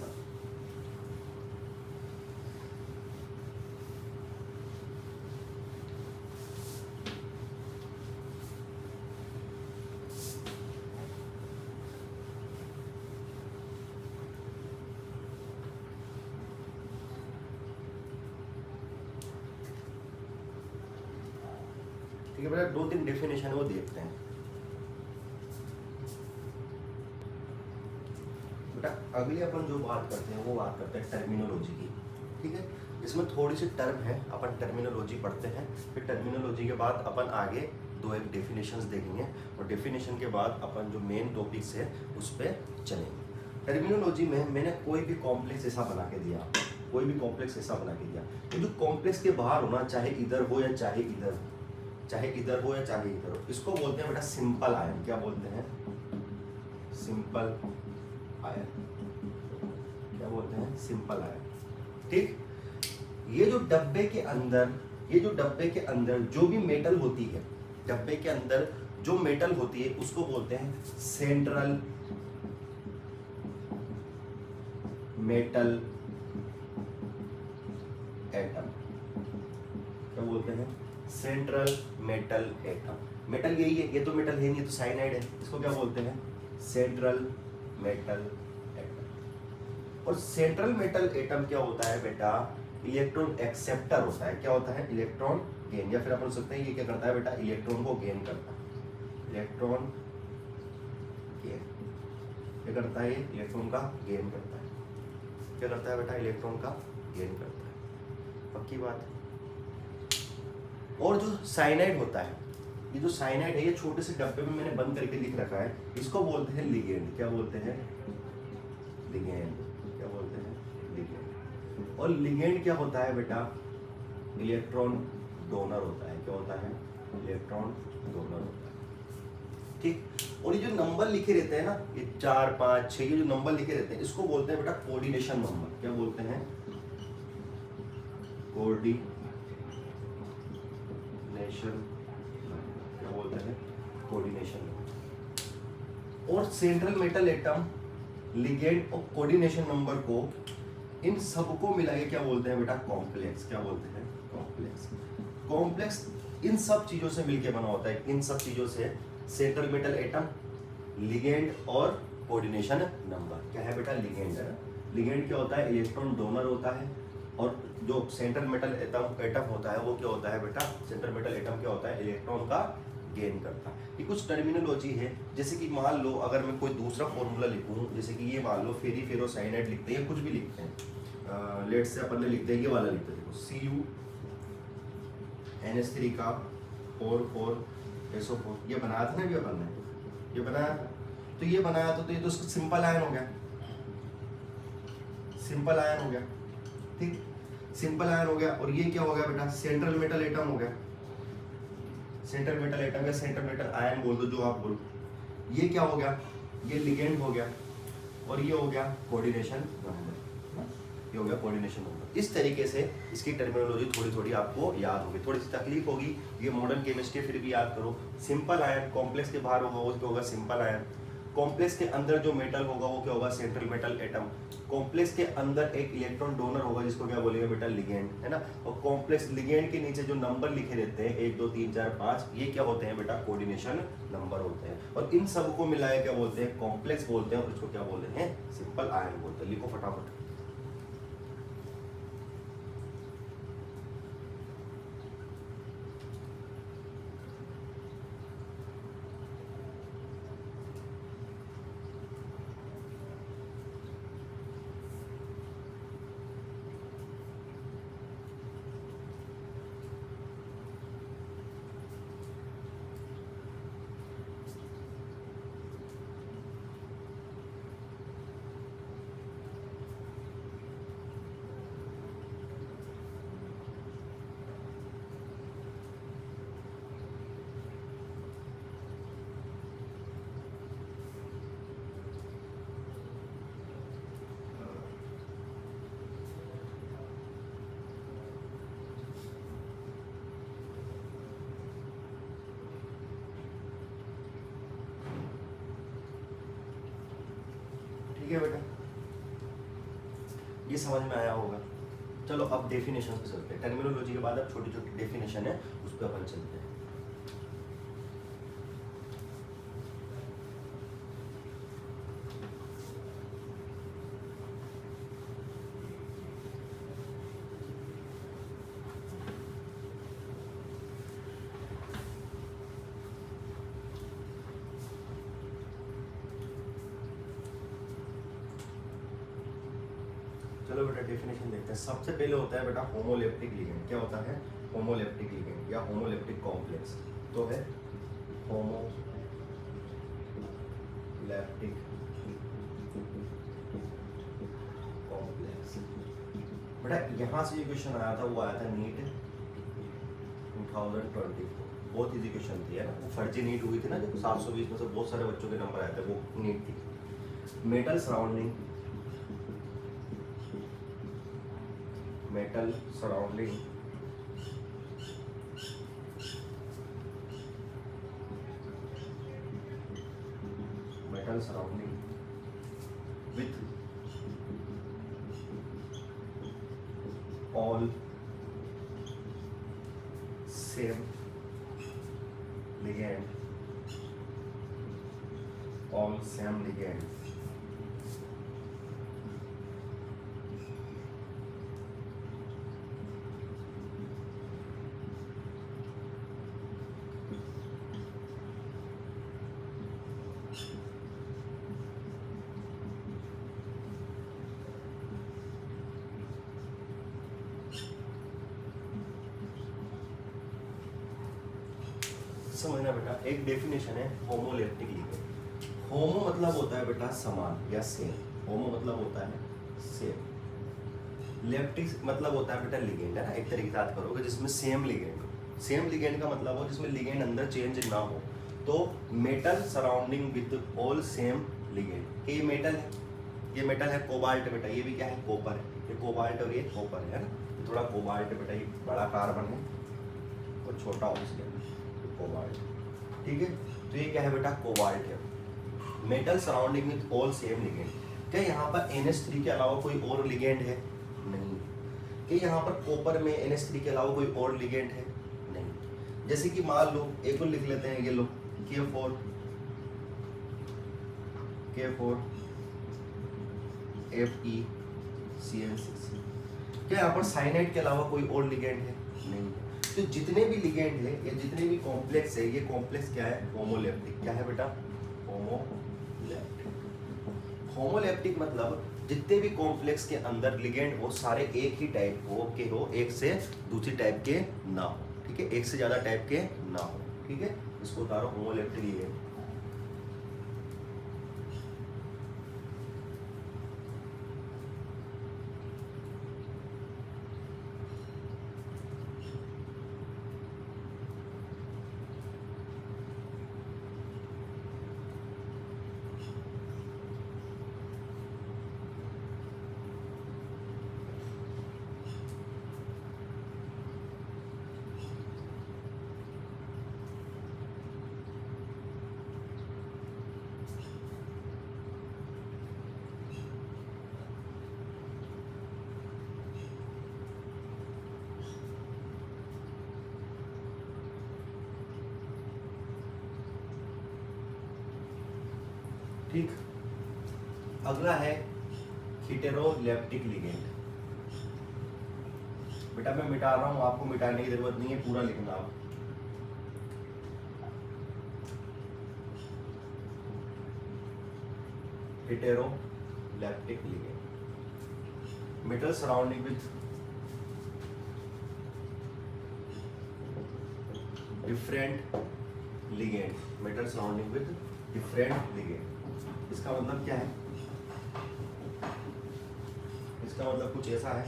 ठीक है बेटा, दो तीन डेफिनेशन है वो देखते हैं। बेटा अगली अपन जो बात करते हैं वो बात करते हैं टर्मिनोलॉजी की। ठीक है, इसमें थोड़ी सी टर्म है, अपन टर्मिनोलॉजी पढ़ते हैं, फिर टर्मिनोलॉजी के बाद अपन आगे दो एक डेफिनेशंस देखेंगे, और डेफिनेशन के बाद अपन जो मेन टॉपिक्स है उस पर चलेंगे। टर्मिनोलॉजी में मैंने कोई भी कॉम्प्लेक्स ऐसा बना के दिया, कोई भी कॉम्प्लेक्स ऐसा बना के दिया, तो जो कॉम्प्लेक्स के बाहर होना, चाहे इधर हो या चाहे इधर हो, चाहे इधर हो या चाहे इधर हो, इसको बोलते हैं बेटा सिंपल आयन। क्या बोलते हैं, सिंपल आयन। क्या बोलते हैं, सिंपल आयन। ठीक, ये जो डब्बे के अंदर, ये जो डब्बे के अंदर जो भी मेटल होती है, डब्बे के अंदर जो मेटल होती है उसको बोलते हैं सेंट्रल मेटल एटम। क्या बोलते हैं, सेंट्रल मेटल एटम। मेटल यही है, ये तो मेटल है नहीं, तो साइनाइड है, इसको क्या बोलते हैं, सेंट्रल मेटल एटम। और सेंट्रल मेटल एटम क्या होता है बेटा, इलेक्ट्रॉन एक्सेप्टर होता है। क्या होता है, इलेक्ट्रॉन गेन, या फिर अपन सोचते हैं ये क्या करता है बेटा, इलेक्ट्रॉन को गेन करता है। इलेक्ट्रॉन गेन क्या करता है, ये इलेक्ट्रॉन का गेन करता है। क्या करता है बेटा, इलेक्ट्रॉन का गेन करता है। पक्की बात। और जो साइनाइड होता है, ये जो साइनाइड है, ये छोटे से डब्बे में मैंने बंद करके लिख रखा है, इसको बोलते हैं लिगेंड। क्या बोलते हैं, लिगेंड। क्या बोलते हैं, लिगेंड। और लिगेंड क्या होता है बेटा, इलेक्ट्रॉन डोनर होता है। क्या होता है, इलेक्ट्रॉन डोनर होता है। ठीक, और ये जो नंबर लिखे रहते हैं ना, ये 4 5 6, ये जो नंबर लिखे रहते हैं इसको बोलते हैं बेटा कोऑर्डिनेशन नंबर। क्या बोलते हैं, कोऑर्डिनेशन। क्या बोलते हैं, कोऑर्डिनेशन नंबर। और सेंट्रल मेटल एटम, लिगेंड और कोऑर्डिनेशन नंबर को, इन सबको मिला के क्या बोलते हैं बेटा, कॉम्प्लेक्स। क्या बोलते हैं, कॉम्प्लेक्स। कॉम्प्लेक्स इन सब चीजों से मिलके बना होता है, इन सब चीजों से, सेंट्रल मेटल एटम, लिगेंड और कोऑर्डिनेशन नंबर। क्या है बेटा, लिगेंड है। लिगेंड क्या होता है, इलेक्ट्रॉन डोनर होता है। और जो सेंट्रल मेटल एटम होता है वो क्या होता है बेटा, सेंट्रल मेटल एटम क्या होता है, इलेक्ट्रॉन का गेन करता है। ये कुछ टर्मिनोलॉजी है, जैसे कि मान लो अगर मैं कोई दूसरा फॉर्मूला लिखूं, जैसे कि ये मान लो फेरी फेरोसाइनाइड लिखते हैं या कुछ भी लिखते हैं, लेट से अपन ने लिखते हैं ये वाला लिखते हैं, Cu NH3 का 4,4SO4, ये बनाया था ना भी अपन ने, ये बनाया, तो ये बनाया तो ये तो सिंपल आयन हो गया, सिंपल आयन हो गया। ठीक, सिंपल आयन हो गया। और ये क्या हो गया बेटा, सेंट्रल मेटल एटम हो गया। सेंट्रल मेटल एटम या सेंट्रल मेटल आयन बोल दो, जो आप बोलो। ये क्या हो गया, ये लिगेंड हो गया, और ये हो गया कोऑर्डिनेशन नंबर। ये हो गया कोऑर्डिनेशन नंबर। इस तरीके से इसकी टर्मिनोलॉजी थोड़ी थोड़ी आपको याद होगी, थोड़ी सी तकलीफ होगी, ये मॉडर्न केमिस्ट्री फिर भी याद करो। सिंपल आयन, कॉम्प्लेक्स के बाहर होगा वो होगा सिंपल आयन, कॉम्प्लेक्स के अंदर जो मेटल होगा वो क्या होगा, सेंट्रल मेटल एटम। कॉम्प्लेक्स के अंदर एक इलेक्ट्रॉन डोनर होगा जिसको क्या बोलेंगे बेटा, लिगेंड, है ना। और कॉम्प्लेक्स लिगेंड के नीचे जो नंबर लिखे रहते हैं 1 2 3 4 5, ये क्या होते हैं बेटा, कोऑर्डिनेशन नंबर होते हैं। और इन सबको मिलाए क्या बोलते हैं, कॉम्प्लेक्स बोलते हैं। और इसको क्या बोलते हैं, सिंपल आयन बोलते हैं। लिखो फटाफट। ठीक है बेटा, ये समझ में आया होगा। चलो अब डेफिनेशन पे चलते हैं। टर्मिनोलॉजी के बाद अब छोटी छोटी डेफिनेशन है उस पर अपन चलते हैं। चलो बेटा डेफिनेशन देखते हैं। सबसे पहले होता है बेटा होमोलेप्टिक लिगेंड। क्या होता है, होमोलेप्टिक लिगेंड या होमोलेप्टिक कॉम्प्लेक्स। तो है होमोलेप्टिक कॉम्प्लेक्स। बेटा यहाँ से जो क्वेश्चन आया था वो आया था नीट 2024। बहुत इजी क्वेश्चन थी, है ना। वो फर्जी नीट हुई थी ना, जो 720 में से बहुत सारे बच्चों के नंबर आए थे, वो नीट थी। Metal surrounding metal surrounding with all same ligand, समझना बेटा। एक डेफिनेशन है होमोलेप्टिक लिगेंड। होमो मतलब होता है बेटा समान या सेम। होमो मतलब होता है सेम। लेप्टिक मतलब होता है बेटा लिगेंड, है ना। एक तरीके से याद करोगे जिसमें सेम लिगेंड हो। सेम लिगेंड का मतलब हो जिसमें लिगेंड अंदर चेंज ना हो। तो metal surrounding with all same ligand. ये मेटल है, ये मेटल है कोबाल्ट बेटा। ये भी क्या है, कॉपर है। ये कोबाल्ट और ये कॉपर है ना। थोड़ा कोबाल्ट बेटा, ये बड़ा कार्बन है और छोटा ऑक्सीजन, कोबाल्ट। ठीक है, तो ये क्या है बेटा, कोबाल्ट है। Metal surrounding with all same ligand. क्या यहाँ पर NH3 के अलावा कोई और लिगेंड है? नहीं। क्या यहाँ पर कॉपर में NH3 के अलावा कोई और लिगेंड है? नहीं। जैसे कि मान लो एक और लिख लेते हैं, ये लो K4 FeCN6। क्या यहाँ पर साइनाइड के अलावा कोई और लिगेंड है? नहीं। तो जितने भी लिगेंड है या जितने भी कॉम्प्लेक्स है, ये कॉम्प्लेक्स क्या है, होमोलेप्टिक। क्या है बेटा, होमोलेप्टिक। होमोलेप्टिक मतलब जितने भी कॉम्प्लेक्स के अंदर लिगेंड हो सारे एक ही टाइप के हो, एक से दूसरी टाइप के ना हो। ठीक है, एक से ज्यादा टाइप के ना हो। ठीक है, इसको उतारो होमोलेप्टिक लिगेंड। ठीक, अगला है हेटेरोलेप्टिक लिगेंड। बेटा मैं मिटा रहा हूं, आपको मिटाने की जरूरत नहीं है, पूरा लिखना आप। Heteroleptic ligand, metal surrounding with different ligand, metal surrounding with different ligand. इसका मतलब क्या है? इसका मतलब कुछ ऐसा है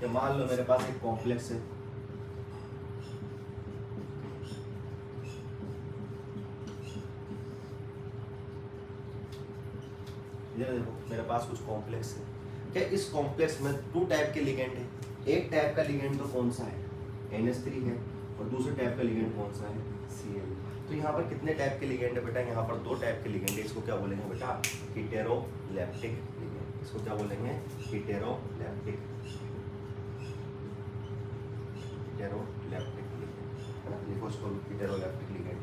कि मान लो मेरे पास एक कॉम्प्लेक्स है, ये देखो मेरे पास कुछ कॉम्प्लेक्स है। क्या इस कॉम्प्लेक्स में 2 टाइप के लिगेंड है? एक टाइप का लिगेंड तो कौन सा है? NH3 है, और दूसरे टाइप का लिगेंड कौन सा है? Cl। तो यहाँ पर कितने टाइप के लिगेंड है बेटा? यहाँ पर 2 टाइप के लिगेंड है। इसको क्या बोलेंगे बेटा? Heteroleptic ligand. इसको क्या बोलेंगे? हेटेरोलेप्टिक लिगेंड, है ना? लिखो इसको हेटेरोलेप्टिक लिगेंड।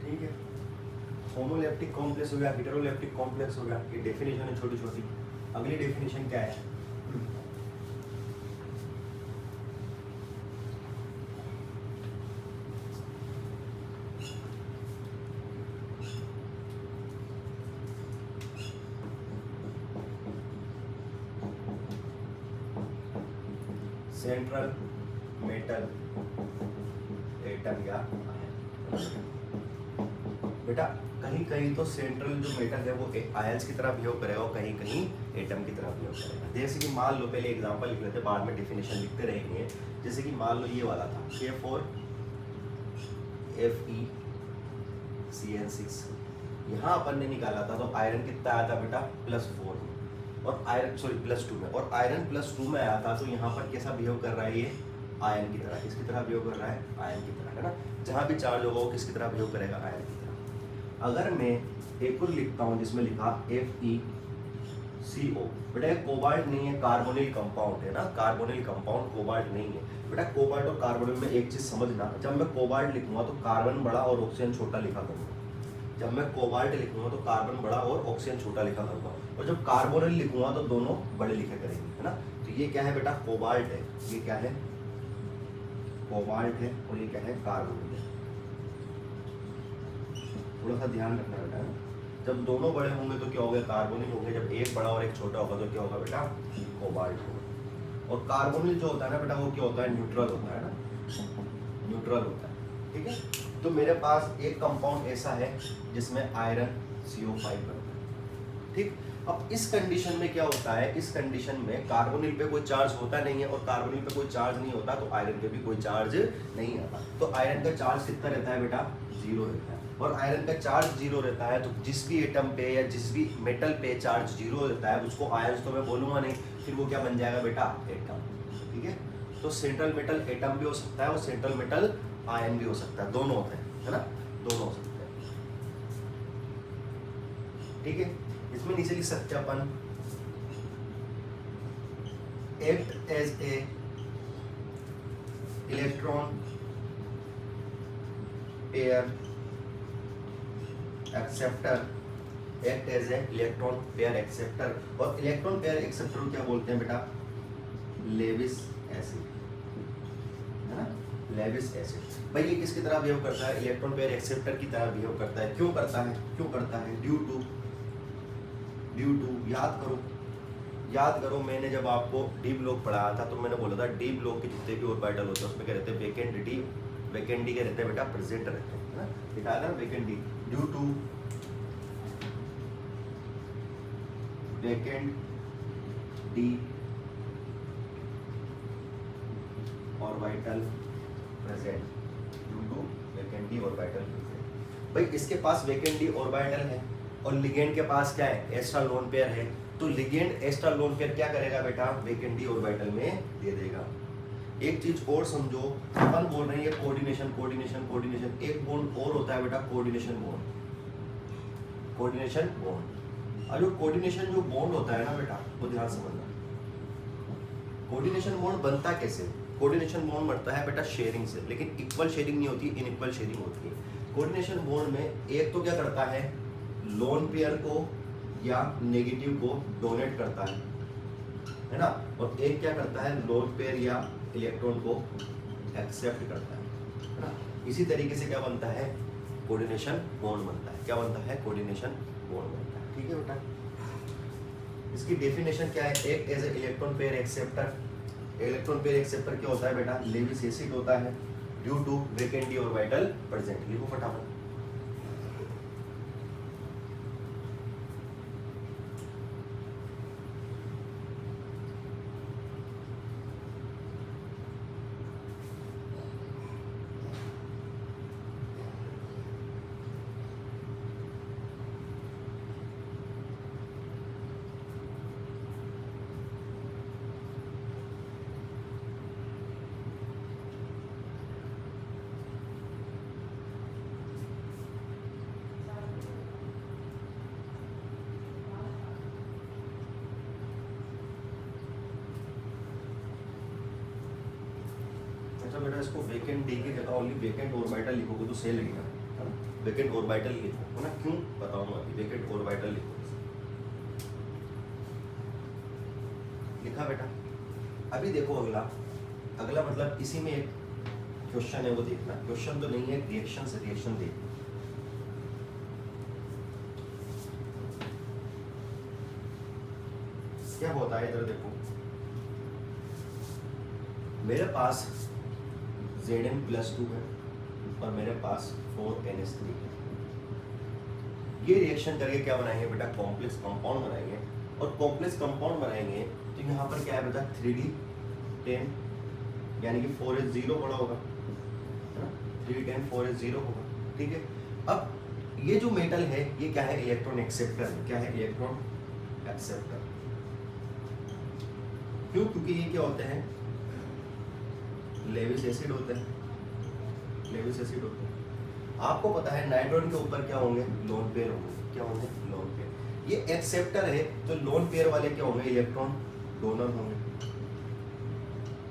ठीक है, होमोलेप्टिक कॉम्प्लेक्स हो गया, हेटेरोलेप्टिक कॉम्प्लेक्स हो गया। ये डेफिनेशन है छोटी छोटी। अगली डेफिनेशन क्या है? सेंट्रल मेटल एटम या बेटा कहीं कहीं तो सेंट्रल जो मेटल है वो आयंस की तरह बिहेव करेगा और कहीं कहीं एटम की तरह बिहेव करेगा। जैसे कि मान लो, पहले एग्जांपल लिख लेते, बाद में डेफिनेशन लिखते रहेंगे। जैसे कि मान लो ये वाला था K4Fe(CN6), यहाँ अपन ने निकाला था तो आयरन कितना आया था बेटा? +4 में, और आयरन +2 में, और आयरन +2 में आया था तो यहाँ पर कैसा बिहेव कर रहा है? ये आयन की तरह। किसकी तरह बिहेव कर रहा है? आयन की तरह, है ना? जहाँ भी चार्ज होगा वो किसकी तरह बिहेव करेगा? आयन की तरह। अगर मैं एक और लिखता हूँ जिसमें लिखा FeCO, बेटा कोबाल्ट नहीं है, कार्बोनिल कंपाउंड है ना, कार्बोनिल कंपाउंड, कोबाल्ट नहीं है। बेटा कोबाल्ट और कार्बोनिल में एक चीज समझना, जब मैं कोबाल्ट लिखूंगा तो कार्बन बड़ा और ऑक्सीजन छोटा लिखा करूंगा। जब मैं कोबाल्ट लिखूंगा तो कार्बन बड़ा और ऑक्सीजन छोटा लिखा करूंगा, और जब कार्बोनिल लिखूंगा तो दोनों बड़े लिखे करेंगे, है ना? तो ये क्या है बेटा? कोबाल्ट है। ये क्या है? कोबाल्ट है। और ये क्या है? कार्बोनिल है। थोड़ा सा ध्यान रखना बेटा, जब दोनों बड़े होंगे तो क्या होगा? कार्बोनिल होंगे। जब एक बड़ा और एक छोटा होगा तो क्या होगा बेटा? कोबाल्ट होगा। और कार्बोनिल जो होता है ना बेटा, वो क्या होता है? न्यूट्रल होता है ना, न्यूट्रल होता है। ठीक है, तो मेरे पास एक कंपाउंड ऐसा है जिसमें आयरन CO5 बनता है। ठीक, अब इस कंडीशन में क्या होता है? इस कंडीशन में कार्बोनिल पे कोई चार्ज होता नहीं है, और कार्बोनिल पे कोई चार्ज नहीं होता तो आयरन पे भी कोई चार्ज नहीं आता। तो आयरन का चार्ज कितना रहता है बेटा? 0 रहता है। और आयरन का चार्ज 0 रहता है तो जिस भी एटम पे या जिस भी मेटल पे चार्ज 0 रहता है उसको आयंस तो मैं बोलूंगा नहीं, फिर वो क्या बन जाएगा बेटा? एटम। ठीक है, तो सेंट्रल मेटल एटम भी हो सकता है और सेंट्रल मेटल आयन भी हो सकता है, दोनों होते हैं, है ना? दोनों हो सकते हैं। ठीक है, इसमें नीचे लिख सकते हैं अपन act as a electron pair acceptor, act as a electron pair acceptor. और इलेक्ट्रॉन पेयर एक्सेप्टर को क्या बोलते हैं बेटा? लेविस एसिड, है ना? Lewis acid. भाई ये किसकी तरह बिहेव करता है? इलेक्ट्रॉन पेयर एक्सेप्टर की तरह बिहेव करता है। क्यों करता है? क्यों करता है? ड्यू टू याद करो मैंने जब आपको डी ब्लॉक पढ़ाया था तो मैंने बोला था डी ब्लॉक के जितने भी ऑर्बिटल होते हैं उसमें क्या रहते हैं? वैकेंट डी क्या रहते हैं बेटा? प्रेजेंट रहते हैं, है ना? दिखाया था ना vacant d, due to vacant d orbital present, due to vacant d orbital present. भाई इसके पास वैकेंट डी ऑर्बिटल है और लिगेंड के पास क्या है? एक्स्ट्रा लोन पेयर है। तो लिगेंड एक्स्ट्रा लोन पेयर क्या करेगा बेटा? वैकेंट डी ऑर्बिटल में दे देगा। एक चीज और समझो, अपन बोल रहे हैं कोऑर्डिनेशन कोऑर्डिनेशन कोऑर्डिनेशन, एक बॉन्ड और होता है बेटा कोऑर्डिनेशन बॉन्ड, कोऑर्डिनेशन बॉन्ड। और जो कोऑर्डिनेशन जो बॉन्ड होता है ना बेटा, वो ध्यान समझना। कोऑर्डिनेशन बॉन्ड बनता कैसे? कोऑर्डिनेशन बॉन्ड बनता है बेटा शेयरिंग से, लेकिन इक्वल शेयरिंग नहीं होती, इनइक्वल शेयरिंग होती है। कोऑर्डिनेशन बॉन्ड में एक तो क्या करता है? लोन पेयर को या नेगेटिव को डोनेट करता है ना, और एक क्या करता है? लोन पेयर या इलेक्ट्रॉन को एक्सेप्ट करता है ना। इसी तरीके से क्या बनता है? कोऑर्डिनेशन बॉन्ड बनता है। क्या बनता है? कोऑर्डिनेशन बॉन्ड बनता है। ठीक है बेटा, इसकी डेफिनेशन क्या है? एक as a electron pair acceptor. Electron pair acceptor क्या होता है बेटा? लेविस एसिड होता है, due to vacant d orbital present. लिखो फटाफट। अच्छा बेटा, इसको वैकेंट डी की जगह ओनली वैकेंट ऑर्बिटल लिखोगे तो सही लगेगा। वैकेंट ऑर्बिटल लिखो, है ना? क्यों बताऊंगा अभी। वैकेंट ऑर्बिटल लिखो। लिखा बेटा? अभी देखो अगला मतलब इसी में एक क्वेश्चन है, वो देखना। क्वेश्चन तो नहीं है, रिएक्शन से रिएक्शन देखना। क्या होता है इधर देखो, मेरे पास Zn+2 है और मेरे पास 4NH3 है। ये रिएक्शन करके क्या बनाएंगे बेटा? कॉम्प्लेक्स कंपाउंड बनाएंगे। और कॉम्प्लेक्स कंपाउंड बनाएंगे तो यहाँ पर क्या है बेटा? 3D10 यानी कि 4H0 बड़ा होगा, 3D10 4H0 होगा। ठीक है, अब ये जो मेटल है ये क्या है? इलेक्ट्रॉन एक्सेप्टर है। क्या है? Electron acceptor. क्यों? क्योंकि ये क्या होते हैं? लेविस एसिड होते हैं। लेविस एसिड होते हैं। आपको पता है नाइट्रोजन के ऊपर क्या होंगे? लोन पेयर होंगे। क्या होंगे? Lone pair. ये एक्सेप्टर है तो लोन पेयर वाले क्या होंगे? इलेक्ट्रॉन डोनर होंगे।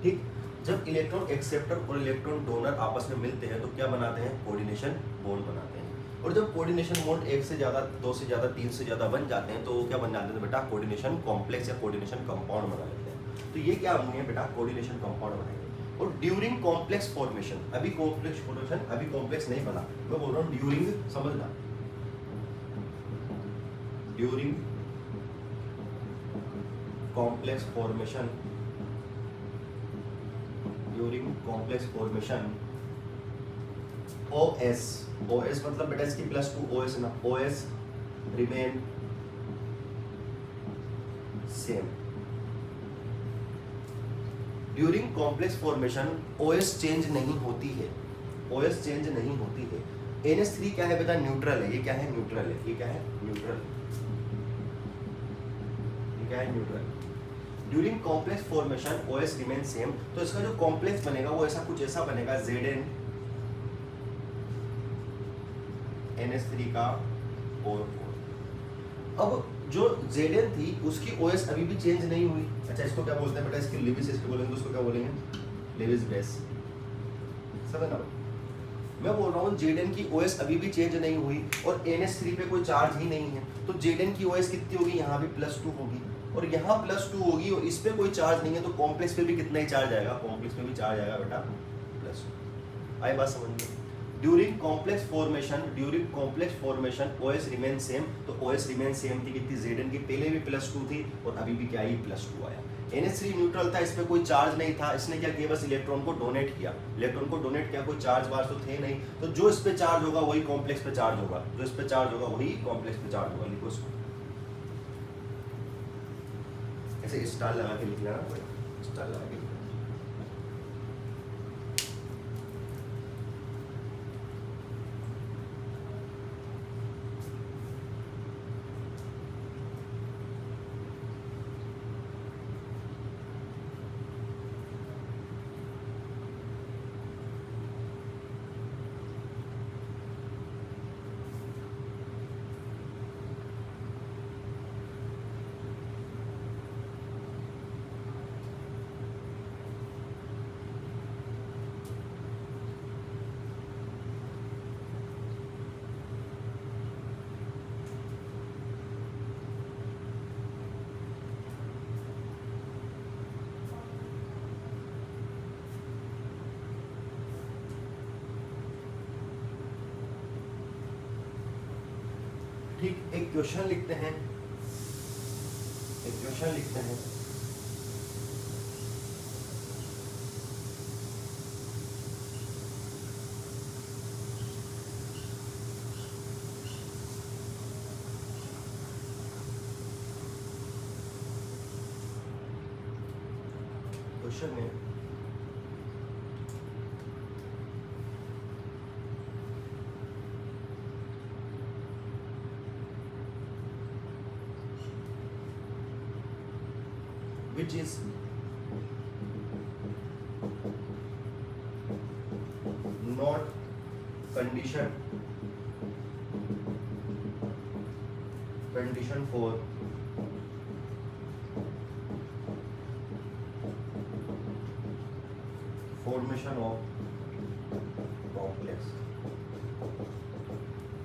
ठीक, जब इलेक्ट्रॉन एक्सेप्टर और इलेक्ट्रॉन डोनर आपस में मिलते हैं तो क्या बनाते हैं? कोऑर्डिनेशन बॉन्ड बनाते हैं। और जब कोऑर्डिनेशन बॉन्ड एक से ज्यादा, दो से ज्यादा, तीन से ज्यादा बन जाते हैं तो वो क्या बन जाते हैं बेटा? कोऑर्डिनेशन कॉम्प्लेक्स या कोऑर्डिनेशन कंपाउंड बना लेते हैं। तो ये क्या होंगे बेटा? कोऑर्डिनेशन कंपाउंड बनाएंगे। और ड्यूरिंग कॉम्प्लेक्स फॉर्मेशन, अभी कॉम्प्लेक्स फॉर्मेशन अभी कॉम्प्लेक्स नहीं बना, मैं बोल रहा हूँ ड्यूरिंग, समझना। During complex formation, during complex formation OS, OS मतलब बेटा इसकी +2 OS है ना, OS remain same. During complex formation OS change नहीं होती है, OS चेंज नहीं होती है। NH3 क्या है बेटा? न्यूट्रल है। ये क्या है? न्यूट्रल है। ये क्या है? न्यूट्रल। ये क्या है? Neutral. During complex formation OS remain same, तो इसका जो कॉम्प्लेक्स बनेगा वो ऐसा कुछ ऐसा बनेगा, Zn NH3 का और 4। अब जो Zn थी उसकी OS अभी भी चेंज नहीं हुई। अच्छा, इसको क्या बोलते हैं बेटा? इसकी लेविस एसिड बोलेंगे तो उसको क्या बोलेंगे? Lewis base. समझना, मैं बोल रहा हूँ Zn की OS अभी भी चेंज नहीं हुई और NH3 पे कोई चार्ज ही नहीं है, तो Zn की OS कितनी होगी? यहाँ भी +2 होगी और यहाँ +2 होगी और इस पे कोई चार्ज नहीं है, तो कॉम्प्लेक्स पे भी कितना ही चार्ज आएगा? कॉम्प्लेक्स पे भी चार्ज आएगा बेटा +2। आई बात समझ में? During complex formation OS remain same, तो ओएस रिमेन सेम थी कितनी, Zn की पहले भी +2 थी और अभी भी क्या ही +2 आया। NH3 न्यूट्रल था, इस पे कोई चार्ज नहीं था, इसने क्या किया, बस इलेक्ट्रॉन को डोनेट किया, कोई चार्ज वार्ज तो थे नहीं, तो जो इस पे चार्ज होगा वही कॉम्प्लेक्स पे चार्ज होगा, लिखो इसको ऐसे स्टार लगा के लिख लेना, स्टार लगा के लिखना। ठीक, एक क्वेश्चन लिखते हैं, क्वेश्चन में which is not condition for formation of complex।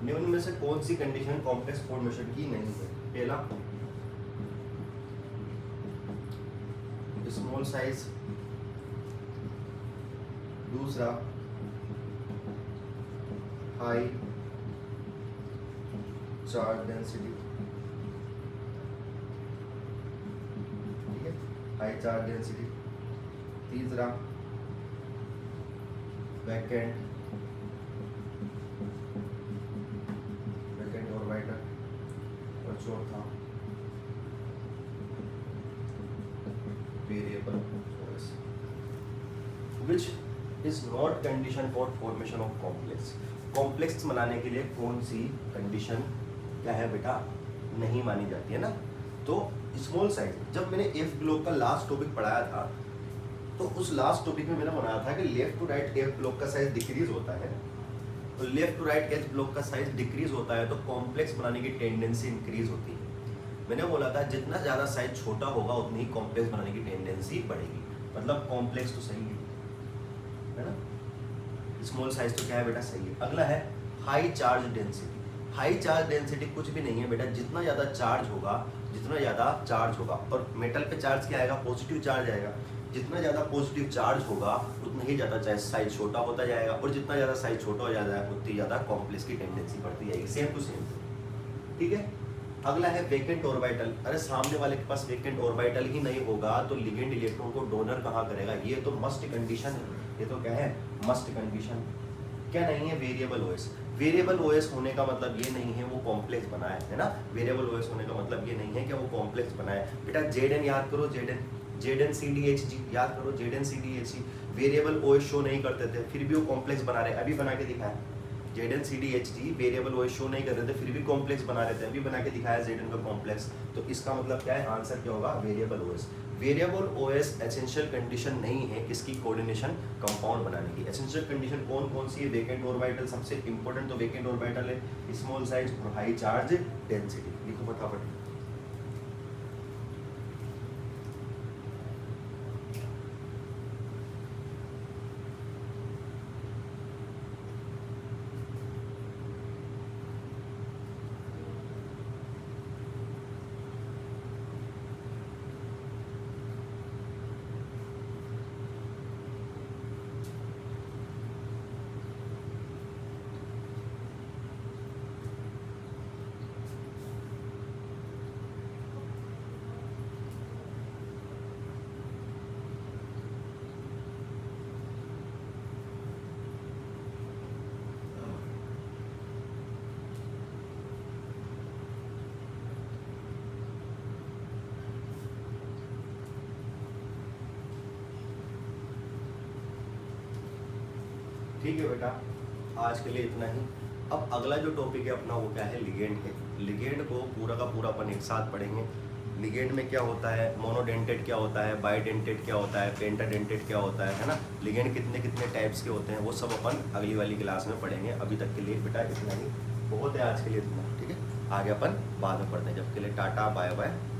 निम्न में से कौन सी कंडीशन कॉम्प्लेक्स फॉर्मेशन की नहीं है? पहला स्मॉल साइज, दूसरा हाई चार्ज डेंसिटी, ठीक है, हाई चार्ज डेंसिटी, तीसरा वैकेंट ऑर्बिटल, और चौथा variable OS, which is not condition for formation of complex। Complex बनाने के लिए कौन सी कंडीशन क्या है बेटा, नहीं मानी जाती है ना। तो स्मॉल साइज, जब मैंने एफ ब्लॉक का लास्ट टॉपिक पढ़ाया था, तो उस लास्ट टॉपिक में मैंने बनाया था कि left to right F block का साइज डिक्रीज होता है, तो left to right H block का साइज डिक्रीज होता है, तो कॉम्प्लेक्स बनाने की टेंडेंसी इंक्रीज होती है। मैंने बोला था जितना ज़्यादा साइज छोटा होगा उतनी ही कॉम्प्लेक्स बनाने की टेंडेंसी बढ़ेगी, मतलब कॉम्प्लेक्स तो सही है ना, स्मॉल साइज तो क्या है बेटा, सही है। अगला है high charge density. High charge density कुछ भी नहीं है बेटा, जितना ज़्यादा चार्ज होगा, और मेटल पे चार्ज क्या आएगा, पॉजिटिव चार्ज आएगा, जितना ज़्यादा पॉजिटिव चार्ज होगा उतना ही ज़्यादा साइज छोटा होता जाएगा, और जितना ज़्यादा साइज छोटा हो जाता है उतनी ज़्यादा कॉम्प्लेक्स की टेंडेंसी बढ़ती जाएगी, सेम टू सेम, ठीक है। अगला है वेकेंट ऑर्बिटल। अरे सामने वाले के पास वेकेंट ऑर्बिटल ही नहीं होगा तो लिगेंड इलेक्ट्रॉन को डोनर कहाँ करेगा, ये तो मस्ट कंडीशन है, ये तो क्या है, मस्ट कंडीशन। क्या नहीं है, वेरिएबल ओएस। वेरिएबल ओएस होने का मतलब ये नहीं है वो कॉम्प्लेक्स बना है ना, वेरिएबल ओएस होने का मतलब ये नहीं है कि वो कॉम्प्लेक्स बना है। बेटा जेडन याद करो, जेडन CDHG याद करो, जेडन CDHG वेरिएबल ओएस शो नहीं करते थे, फिर भी वो कॉम्प्लेक्स बना रहे, अभी बना के दिखाया। जेडन CDHG वेरिएबल ओएस शो नहीं कर रहे थे, फिर भी कॉम्प्लेक्स बना रहे थे, अभी बना के दिखाया जेडन का कॉम्प्लेक्स। तो इसका मतलब क्या है, आंसर क्या होगा, variable OS. Variable OS essential condition नहीं है किसकी, कोऑर्डिनेशन कंपाउंड बनाने की। एसेंशियल कंडीशन कौन कौन सी है, वेकेंट ऑर्बिटल, सबसे इंपॉर्टेंट तो वेकेंट ऑर्बिटल है, स्मॉल साइज और हाई चार्ज डेंसिटी। लिखो फटाफट। ठीक है बेटा, आज के लिए इतना ही। अब अगला जो टॉपिक है अपना वो क्या है, लिगेंड है। लिगेंड को पूरा का पूरा अपन एक साथ पढ़ेंगे। लिगेंड में क्या होता है, मोनोडेंटेट क्या होता है, बाइडेंटेट क्या होता है, पेंटाडेंटेट क्या होता है ना, लिगेंड कितने कितने टाइप्स के होते हैं, वो सब अपन अगली वाली क्लास में पढ़ेंगे। अभी तक के लिए बेटा इतना ही बहुत है आज के लिए, इतना ठीक है। आगे अपन बाद में पढ़ते हैं। जब के लिए टाटा बाय बाय।